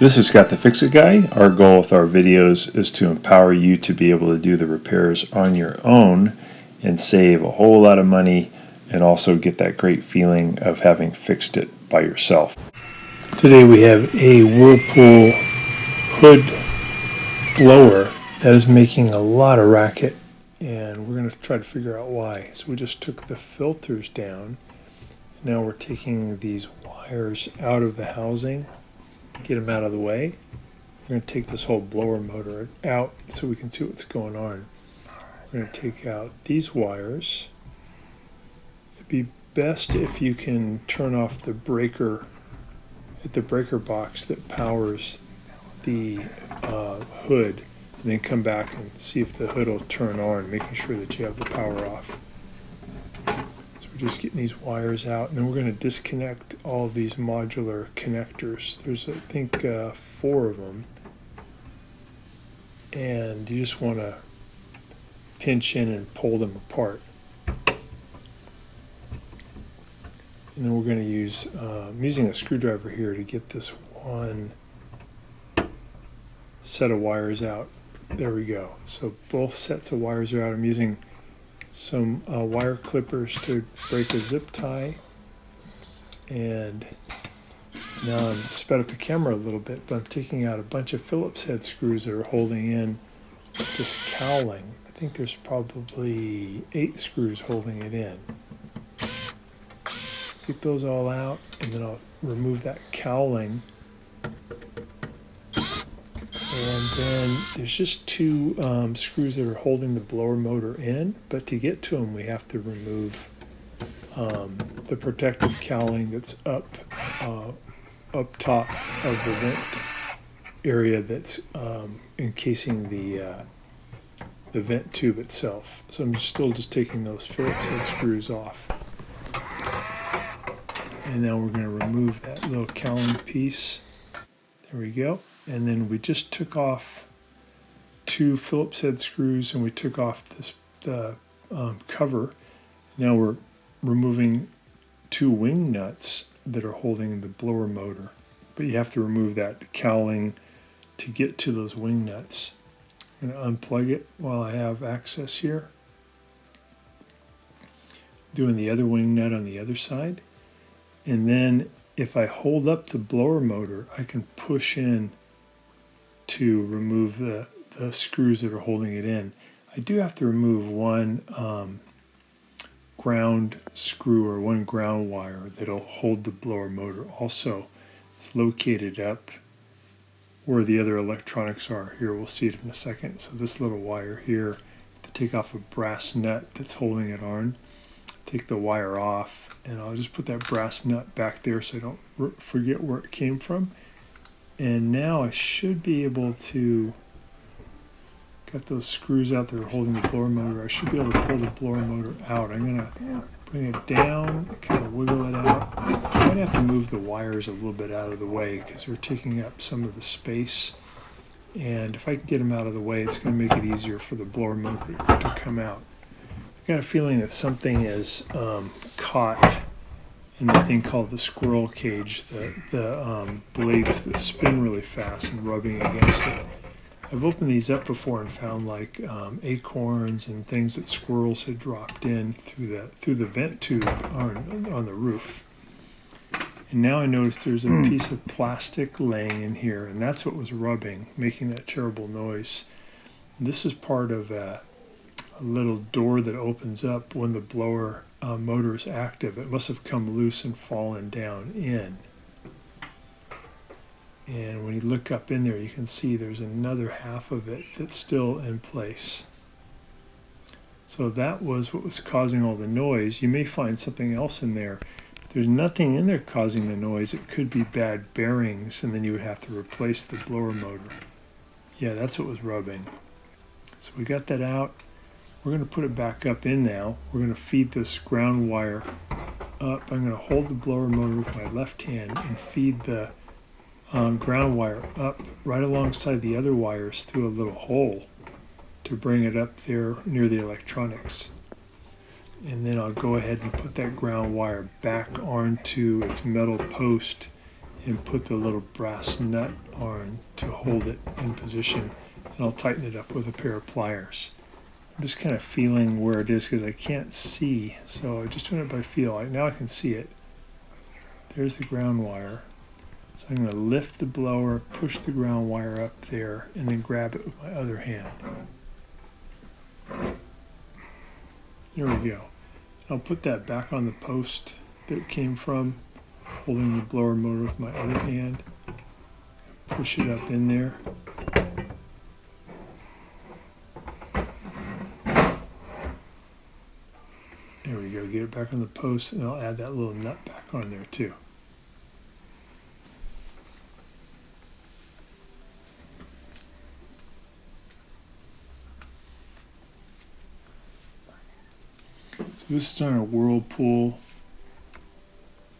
This is Scott the Fix-It Guy. Our goal with our videos is to empower you to be able to do the repairs on your own and save a whole lot of money and also get that great feeling of having fixed it by yourself. Today we have a Whirlpool hood blower that is making a lot of racket, and we're going to try to figure out why. So we just took the filters down. Now we're taking these wires out of the housing, get them out of the way. We're going to take this whole blower motor out so we can see what's going on. We're going to take out these wires. It'd be best if you can turn off the breaker at the breaker box that powers the hood, and then come back and see if the hood will turn on, making sure that you have the power off. So we're just getting these wires out, and then we're going to disconnect all of these modular connectors. There's, I think, 4 of them, and you just want to pinch in and pull them apart. And then we're going to use, I'm using a screwdriver here to get this one set of wires out. There we go. So both sets of wires are out. I'm using some wire clippers to break a zip tie. And now I'm sped up the camera a little bit, but I'm taking out a bunch of Phillips head screws that are holding in this cowling. I think there's probably 8 screws holding it in. Get those all out, and then I'll remove that cowling. And then there's just 2 screws that are holding the blower motor in, but to get to them we have to remove the protective cowling that's up top of the vent area that's encasing the vent tube itself. So I'm still just taking those Phillips head screws off. And now we're going to remove that little cowling piece. There we go. And then we just took off 2 Phillips head screws, and we took off the cover. Now we're removing 2 wing nuts that are holding the blower motor. But you have to remove that cowling to get to those wing nuts. I'm going to unplug it while I have access here. Doing the other wing nut on the other side. And then if I hold up the blower motor, I can push in to remove the screws that are holding it in. I do have to remove one ground screw or one ground wire that'll hold the blower motor. Also, it's located up where the other electronics are. Here, we'll see it in a second. So this little wire here, to take off a brass nut that's holding it on. Take the wire off, and I'll just put that brass nut back there so I don't forget where it came from. And now I should be able to, got those screws out that are holding the blower motor, I should be able to pull the blower motor out. I'm going to bring it down, kind of wiggle it out. I might have to move the wires a little bit out of the way because they're taking up some of the space. And if I can get them out of the way, it's going to make it easier for the blower motor to come out. I got a feeling that something is caught in the thing called the squirrel cage, the blades that spin really fast and rubbing against it. I've opened these up before and found like acorns and things that squirrels had dropped in through the vent tube on the roof. And now I notice there's a piece of plastic laying in here, and that's what was rubbing, making that terrible noise. This is part of a little door that opens up when the blower motor is active. It must have come loose and fallen down in. And when you look up in there, you can see there's another half of it that's still in place. So that was what was causing all the noise. You may find something else in there. If there's nothing in there causing the noise, it could be bad bearings, and then you would have to replace the blower motor. Yeah, that's what was rubbing. So we got that out. We're going to put it back up in now. We're going to feed this ground wire up. I'm going to hold the blower motor with my left hand and feed the ground wire up right alongside the other wires through a little hole to bring it up there near the electronics. And then I'll go ahead and put that ground wire back onto its metal post and put the little brass nut on to hold it in position. And I'll tighten it up with a pair of pliers. I'm just kind of feeling where it is because I can't see, so I'm just doing it by feel. Now I can see it. There's the ground wire. So I'm going to lift the blower, push the ground wire up there, and then grab it with my other hand. There we go. I'll put that back on the post that it came from, holding the blower motor with my other hand. Push it up in there. There we go. Get it back on the post, and I'll add that little nut back on there too. So this is on a Whirlpool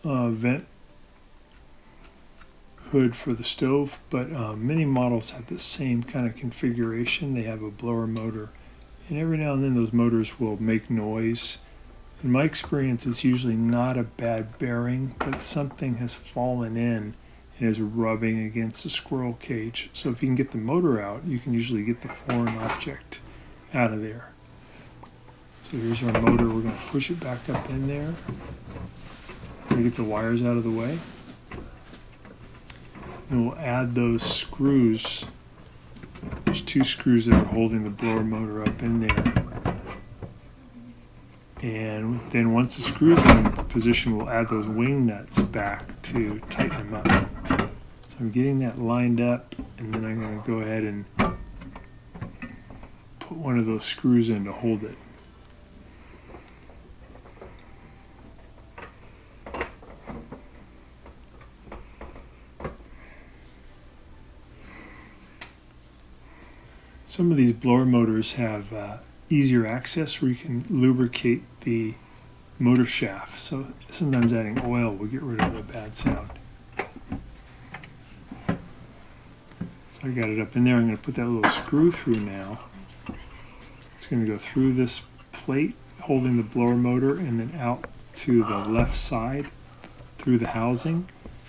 vent hood for the stove, but many models have the same kind of configuration. They have a blower motor, and every now and then those motors will make noise. In my experience, it's usually not a bad bearing, but something has fallen in and is rubbing against the squirrel cage. So if you can get the motor out, you can usually get the foreign object out of there. So here's our motor. We're going to push it back up in there. We're going to get the wires out of the way. And we'll add those screws. There's 2 screws that are holding the blower motor up in there. And then once the screws are in position, we'll add those wing nuts back to tighten them up. So I'm getting that lined up, and then I'm going to go ahead and put one of those screws in to hold it. Some of these blower motors have easier access where you can lubricate the motor shaft. So sometimes adding oil will get rid of the bad sound. So I got it up in there. I'm going to put that little screw through now. It's going to go through this plate holding the blower motor and then out to the left side through the housing.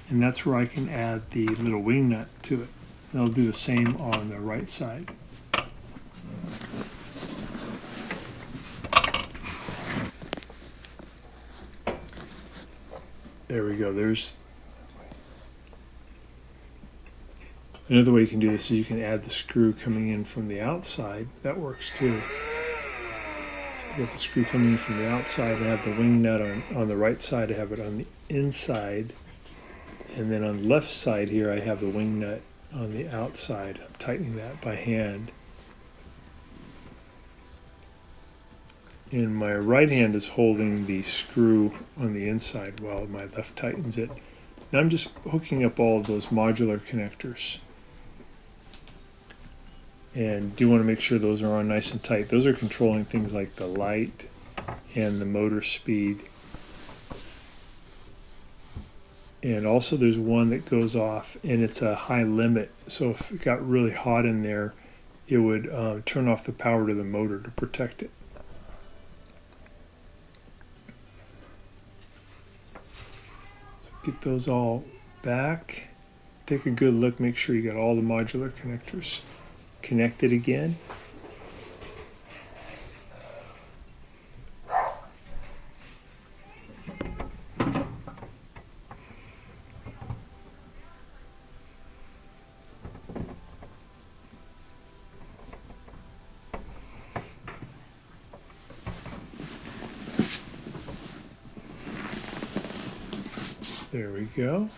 And that's where I can add the little wing nut to it. And I'll do the same on the right side. There we go. There's another way you can do this is you can add the screw coming in from the outside. That works too. So you get the screw coming in from the outside and have the wing nut on the right side. I have it on the inside. And then on the left side here, I have the wing nut on the outside. I'm tightening that by hand. And my right hand is holding the screw on the inside while my left tightens it. Now I'm just hooking up all of those modular connectors. And do want to make sure those are on nice and tight. Those are controlling things like the light and the motor speed. And also there's one that goes off and it's a high limit. So if it got really hot in there, it would turn off the power to the motor to protect it. Get those all back. Take a good look, make sure you got all the modular connectors connected again. There we go.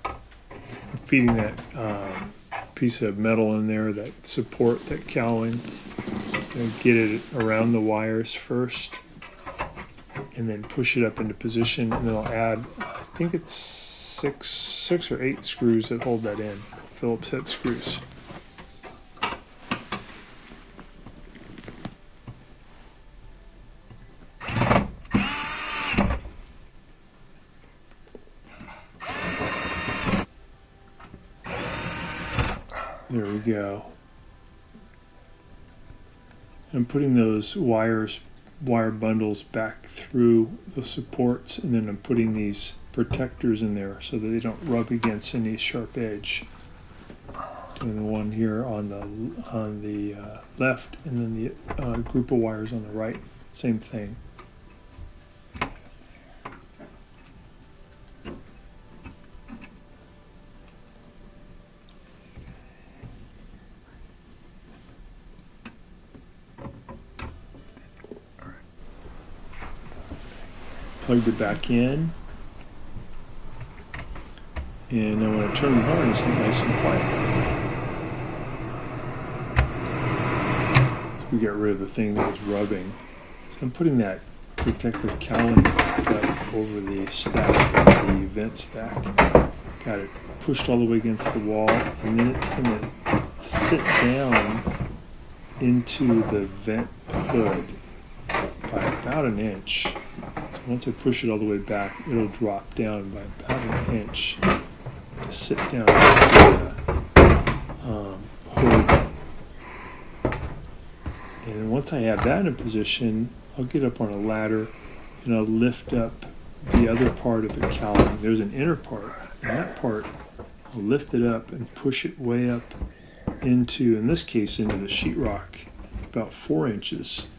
I'm feeding that piece of metal in there, that support, that cowling. And get it around the wires first, and then push it up into position, and then I'll add, I think it's six or 8 screws that hold that in, Phillips head screws. There we go. I'm putting those wire bundles back through the supports, and then I'm putting these protectors in there so that they don't rub against any sharp edge. Doing the one here on the left, and then the group of wires on the right, same thing. Plugged it back in, and then when I turn the harness, it's nice and quiet. So we got rid of the thing that was rubbing. So I'm putting that protective cowling back up over the stack, the vent stack. Got it pushed all the way against the wall, and then it's going to sit down into the vent hood by about an inch. So once I push it all the way back, it'll drop down by about an inch to sit down into the hood. And then once I have that in position, I'll get up on a ladder and I'll lift up the other part of the cowling. There's an inner part, and that part, I'll lift it up and push it way up into, in this case, into the sheetrock, about 4 inches.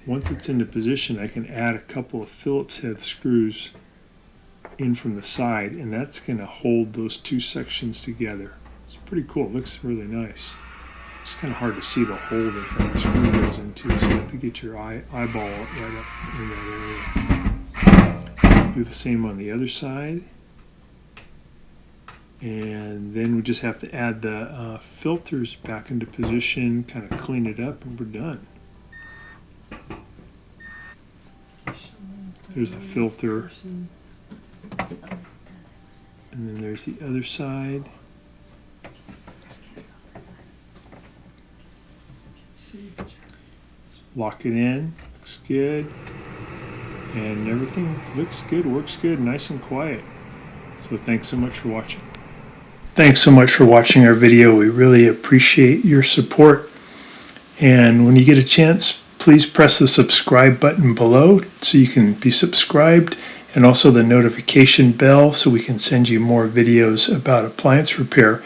Once it's into position, I can add a couple of Phillips head screws in from the side, and that's going to hold those two sections together. It's pretty cool. It looks really nice. It's kind of hard to see the hole that screw goes into, so you have to get your eyeball right up in that area. Do the same on the other side. And then we just have to add the filters back into position, kind of clean it up, and we're done. There's the filter, and then there's the other side. Lock it in, looks good, and everything looks good, works good, nice and quiet. So thanks so much for watching. Thanks so much for watching our video. We really appreciate your support. And when you get a chance, please press the subscribe button below so you can be subscribed, and also the notification bell so we can send you more videos about appliance repair.